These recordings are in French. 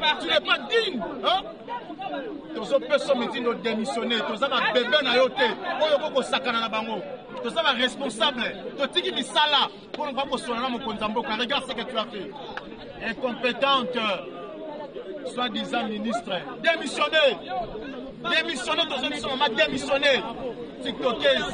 Tu n'es pas digne, hein? Tozo personne me dit de démissionner. Tozo ma bébé na yote. Oyo ko sakana na bango. Tozo ma responsable. Totiki bisala. Pour ne pas pousser na mokonzambo. Regarde ce que tu as fait. Incompétente. Soi-disant ministre. Démissionner. Démissionner. Tozo ma démissionner. TikTokeuse.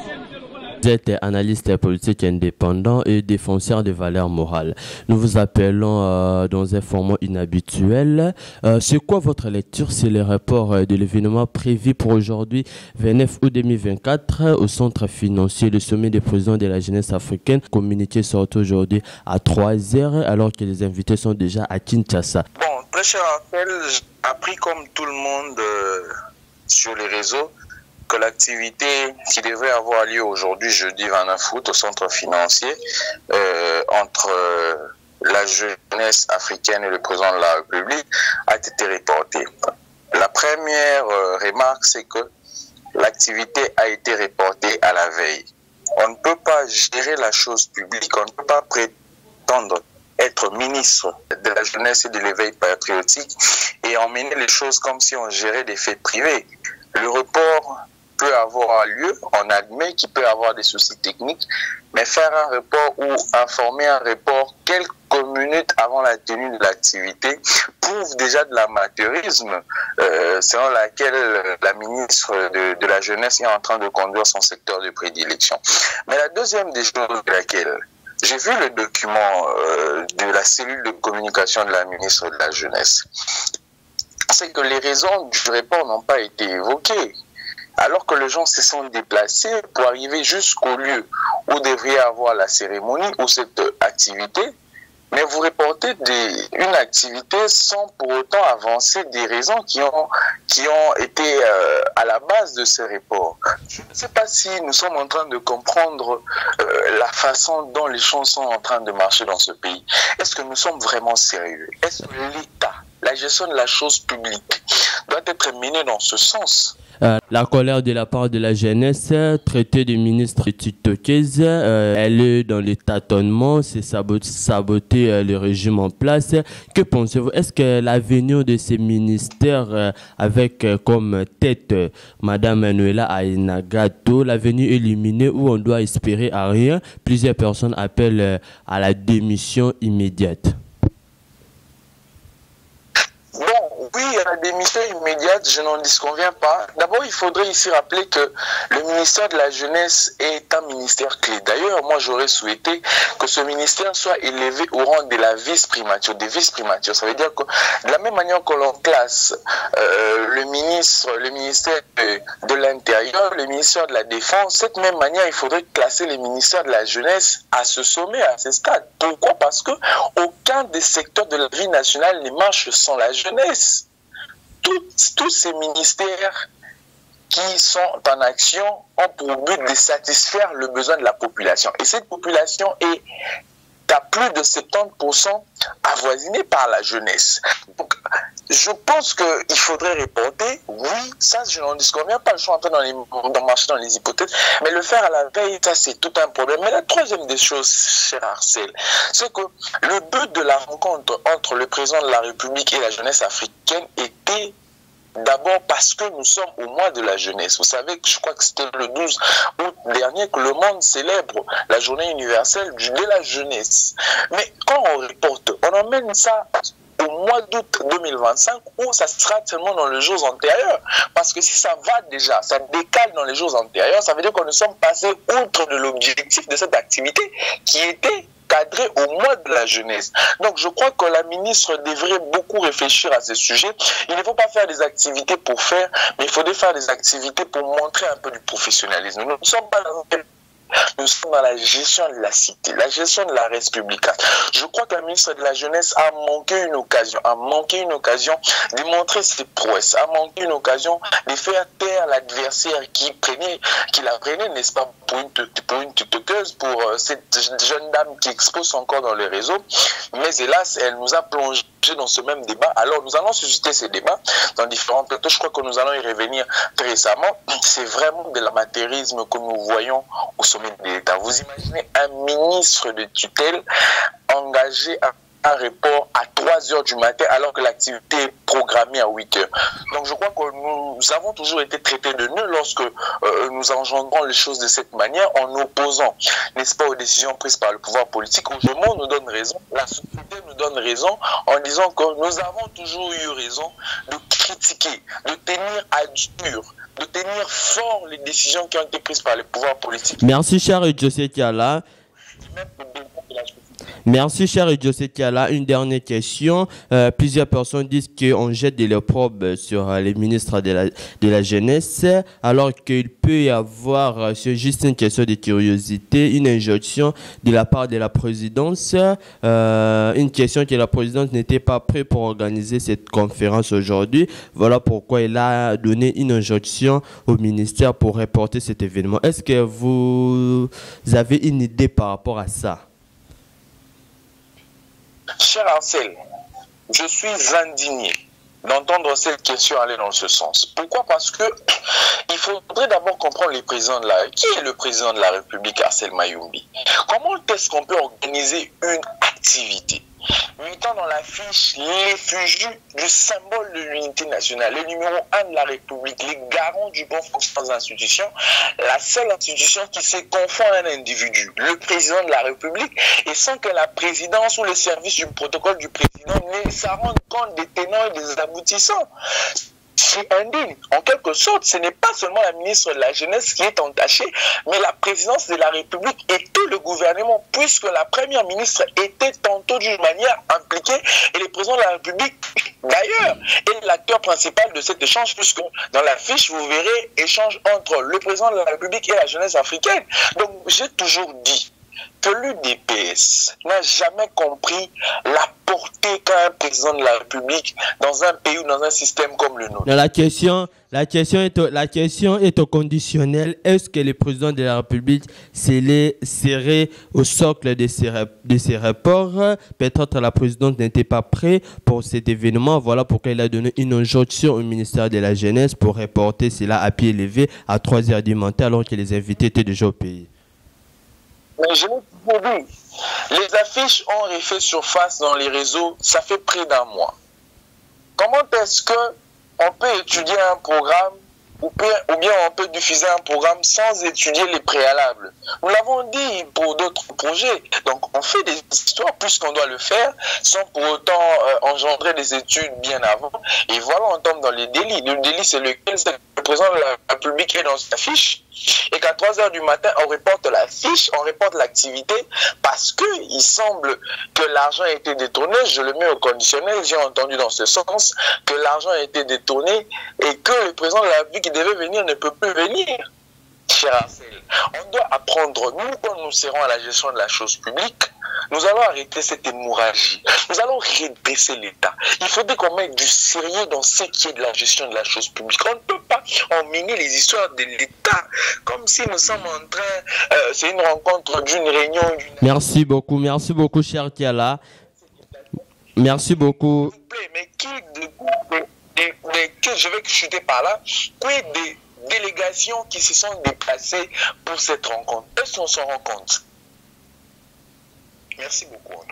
Vous êtes analyste politique indépendant et défenseur des valeurs morales. Nous vous appelons dans un format inhabituel. C'est quoi votre lecture sur les rapports de l'événement prévu pour aujourd'hui, 29 août 2024, au centre financier, le sommet des présidents de la jeunesse africaine. Communiqué sort aujourd'hui à 3h alors que les invités sont déjà à Kinshasa. Bon, très cher Raphaël, j'ai appris comme tout le monde sur les réseaux que l'activité qui devait avoir lieu aujourd'hui, jeudi 29 août, au centre financier, entre la jeunesse africaine et le président de la République, a été reportée. La première remarque, c'est que l'activité a été reportée à la veille. On ne peut pas gérer la chose publique, on ne peut pas prétendre être ministre de la jeunesse et de l'éveil patriotique et emmener les choses comme si on gérait des faits privés. Le report peut avoir lieu, on admet qu'il peut y avoir des soucis techniques, mais faire un report ou informer un report quelques minutes avant la tenue de l'activité prouve déjà de l'amateurisme selon laquelle la ministre de la Jeunesse est en train de conduire son secteur de prédilection. Mais la deuxième des choses de laquelle j'ai vu le document de la cellule de communication de la ministre de la Jeunesse, c'est que les raisons du report n'ont pas été évoquées. Alors que les gens se sont déplacés pour arriver jusqu'au lieu où devrait avoir la cérémonie ou cette activité, mais vous reportez une activité sans pour autant avancer des raisons qui ont été à la base de ce report. Je ne sais pas si nous sommes en train de comprendre la façon dont les choses sont en train de marcher dans ce pays. Est-ce que nous sommes vraiment sérieux? Est-ce que l'État, la gestion de la chose publique, doit être menée dans ce sens? La colère de la part de la jeunesse, traitée de ministre TikTokeuse, elle est dans le tâtonnement, c'est saboter le régime en place. Que pensez-vous? Est-ce que l'avenir de ces ministères avec comme tête Madame Noëlla Ainagato, l'avenir est illuminé ou on doit espérer à rien? Plusieurs personnes appellent à la démission immédiate. Oui, à la démission immédiate, je n'en disconviens pas. D'abord, il faudrait ici rappeler que le ministère de la Jeunesse est un ministère clé. D'ailleurs, moi, j'aurais souhaité que ce ministère soit élevé au rang de la vice-primature, des vice-primatures. Ça veut dire que de la même manière que l'on classe le ministère de l'Intérieur, le ministère de la Défense, de cette même manière, il faudrait classer les ministères de la Jeunesse à ce sommet, à ce stade. Pourquoi? Parce que aucun des secteurs de la vie nationale ne marche sans la jeunesse. Tous ces ministères qui sont en action ont pour but de satisfaire le besoin de la population. Et cette population est à plus de 70% avoisinée par la jeunesse. Donc, je pense qu'il faudrait reporter, oui, ça je n'en disconviens pas, je suis en train de marcher dans les hypothèses, mais le faire à la veille, ça c'est tout un problème. Mais la troisième des choses, cher Arcel, c'est que le but de la rencontre entre le président de la République et la jeunesse africaine était d'abord parce que nous sommes au mois de la jeunesse. Vous savez que je crois que c'était le 12 août dernier que le monde célèbre la journée universelle de la jeunesse. Mais quand on reporte, on emmène ça au mois d'août 2025 où ça sera seulement dans les jours antérieurs. Parce que si ça va déjà, ça décale dans les jours antérieurs, ça veut dire que nous sommes passés outre de l'objectif de cette activité qui était cadré au mois de la jeunesse. Donc je crois que la ministre devrait beaucoup réfléchir à ce sujet. Il ne faut pas faire des activités pour faire, mais il faudrait faire des activités pour montrer un peu du professionnalisme. Nous ne sommes pas dans nous sommes dans la gestion de la cité, la gestion de la République. Je crois que la ministre de la Jeunesse a manqué une occasion, de montrer ses prouesses, a manqué une occasion de faire taire l'adversaire qui la prenait, n'est-ce pas, pour une tuteuse, pour cette jeune dame qui expose encore dans les réseaux. Mais hélas, elle nous a plongé dans ce même débat. Alors, nous allons susciter ces débats dans différents plateaux. Je crois que nous allons y revenir très récemment. C'est vraiment de l'amateurisme que nous voyons au sommet de l'État. Vous imaginez un ministre de tutelle engagé à un report à 3 h du matin alors que l'activité est programmée à 8 h. Donc je crois que nous avons toujours été traités de nœuds lorsque nous engendrons les choses de cette manière en opposant, n'est-ce pas, aux décisions prises par le pouvoir politique. Le monde nous donne raison, la société nous donne raison en disant que nous avons toujours eu raison de critiquer, de tenir à dur, de tenir fort les décisions qui ont été prises par le pouvoir politique. Merci, cher José Kiala. Merci, cher José Kiala. Une dernière question. Plusieurs personnes disent qu'on jette de l'opprobre sur les ministres de la jeunesse, alors qu'il peut y avoir, c'est juste une question de curiosité, une injonction de la part de la présidence, une question que la présidence n'était pas prête pour organiser cette conférence aujourd'hui. Voilà pourquoi elle a donné une injonction au ministère pour reporter cet événement. Est-ce que vous avez une idée par rapport à ça? Cher Ansel, je suis indigné d'entendre cette question aller dans ce sens. Pourquoi? Parce que il faudrait d'abord comprendre les présidents de la République. Qui est le président de la République, Arsène Mayumbi? Comment est-ce qu'on peut organiser une activité mettant dans l'affiche l'effigie du symbole de l'unité nationale, le numéro 1 de la République, les garants du bon fonctionnement des institutions, la seule institution qui se confond à un individu, le président de la République, et sans que la présidence ou les services du protocole du président ne s'en rendent compte des tenants et des aboutissants? C'est indigne. En quelque sorte, ce n'est pas seulement la ministre de la Jeunesse qui est entachée, mais la présidence de la République et tout le gouvernement, puisque la première ministre était tantôt d'une manière impliquée et le président de la République, d'ailleurs, est l'acteur principal de cet échange, puisque dans la fiche, vous verrez échange entre le président de la République et la jeunesse africaine. Donc, j'ai toujours dit que l'UDPS n'a jamais compris la portée qu'a un président de la République dans un pays ou dans un système comme le nôtre. La question est au conditionnel. Est-ce que le président de la République serait au socle de ces rapports? Peut-être la présidente n'était pas prête pour cet événement. Voilà pourquoi il a donné une injonction au ministère de la Jeunesse pour reporter cela à pied levé à 3 h du matin alors que les invités étaient déjà au pays. Mais je l'ai toujours dit, les affiches ont refait surface dans les réseaux, ça fait près d'un mois. Comment est-ce qu'on peut étudier un programme ou bien on peut diffuser un programme sans étudier les préalables? Nous l'avons dit pour d'autres projets. Donc on fait des histoires puisqu'on doit le faire sans pour autant engendrer des études bien avant. Et voilà, on tombe dans les délits. Le délit, c'est lequel? C'est le président de la République est dans sa fiche et qu'à 3 h du matin, on reporte la fiche, on reporte l'activité parce qu'il semble que l'argent a été détourné. Je le mets au conditionnel. J'ai entendu dans ce sens que l'argent a été détourné et que le président de la République qui devait venir ne peut plus venir. Cher Ansel, on doit apprendre, nous, quand nous serons à la gestion de la chose publique, nous allons arrêter cette hémorragie. Nous allons redresser l'État. Il faudrait qu'on mette du sérieux dans ce qui est de la gestion de la chose publique. On ne peut pas emmener les histoires de l'État comme si nous sommes en train... c'est une rencontre d'une réunion... Merci beaucoup, cher Kiala. Merci beaucoup. S'il vous plaît, mais je vais chuter par là. Quid des délégations qui se sont déplacées pour cette rencontre? Est-ce qu'on s'en rend compte? Merci beaucoup.